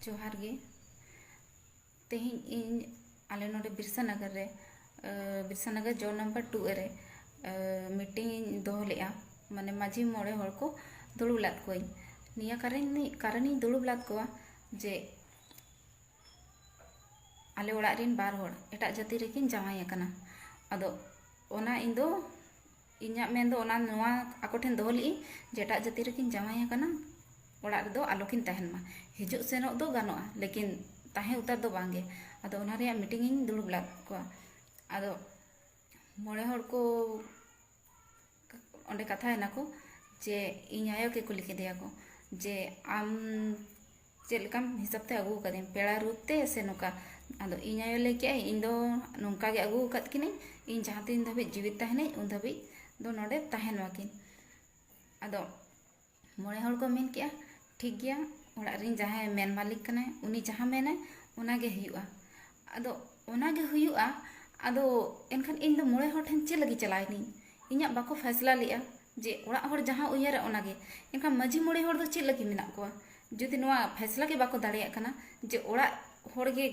जोहार गे तेहिं इन आले नोडे बिरसा नगर जो नंबर 2 रे मीटिंग इन दोहो लेआ माने माझी मोड़े हर को दुड़ुब लाद कोई निया कारण दुड़ुब लाद कोआ जे आले ओड़ा रिन बार होड़ एटा जाति रेकिन जावाई अकना अदो ओना इंदो इन्या मेन दो ओना नोआ आको ठेन दोहो ली जे एटा जाति रेकिन जावाई अकना ओड़ा रे दो आलोकिन तहन मा हिजुग सेनोग दो गानोआ लेकिन ताहे उतार दो बांगे अदो ओना रे मीटिंग इन दुड़ुब लाद कोआ अदो मोड़े हर को ओंडे कथा है को जे इन आयो के कुली केदेया को जे आम चेलकाम हिसाब ते अगू कदें पेड़ा रूप ते से नोका अदो इन आयो लेके इन दो नोंका गे अगू कद किने इन जहां तीन धाबी जीवित तहने उन धाबी दो नोडे तहन वाकिन अदो मोड़े हर को मेन किया ठीक गया ओड़ा रिन जहां मेन मालिक कने उनी जहां मेने ओना गे हुआ अदो ओना गे हुआ अदो एनखान इन दो मोड़े हर ठेन चे लगी चलाइनी इन्या बाको फैसला लिया जे ओड़ा हर जहां उयरे ओना गे एनखान माझी मोड़े हर दो चे लगी मेना कोआ जुदी नोआ फैसला के बाको दाड़िया कना जे ओड़ा हर गे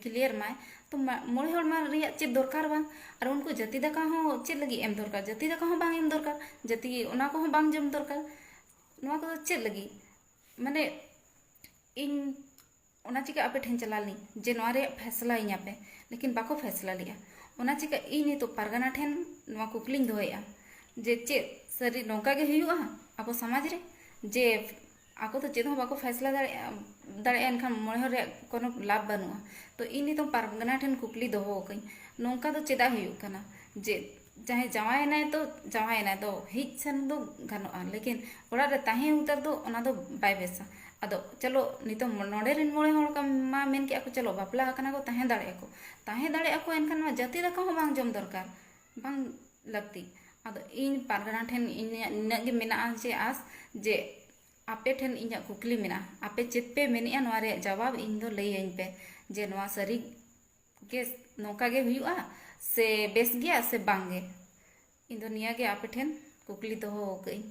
क्लियर माय तो मोड़े हर मा रिया चे दरकार बांग और उनको जाति दाका हो चे लगी एम दरकार जाति दाका हो बांग एम दरकार जाति ओना को हो बांग जम दरकार नोआ को चे लगी माने इन ओना चिका आपे ठेन चलालनी जे नोआ रे फैसला इन्या पे लेकिन बाको फैसला लिया ओना चिका इन तो पारगाना ठेन नोआ कुकलिंग दोया जे चे सरी नौका गे हुआ अब समाज रे जे आको तो चेद बाको फैसला दाड़े एनखान मोड़े हर कोनो लाभ बनुआ तो इन तो पारगना ठेन कुकली दोहो कई नौका तो चेदा हुयुग कना जे चाहे जावायना तो हिज सन दो गानोआ लेकिन ओड़ा रे ताहे उतर दो ओना दो बाय बेसा अदो चलो नितो नोडे रिन मोड़े हर का मा मेन के चलो बापला कना को ताहे दाड़े को एनखान मा जाति दाका हो बांग जम दरकार बांग लगती अदो इन पारगना ठेन इन्ना गे मेना जे आस जे आपे ठेन इन्या कुकली मेना आपे चेत पे मेनिया नोआ रे जवाब इन दो लई अइन पे जे नोआ सरी के नौका गे हुआ से बेस गया से बांगे इन दो निया गे आपे ठेन कुकली दोहो कई।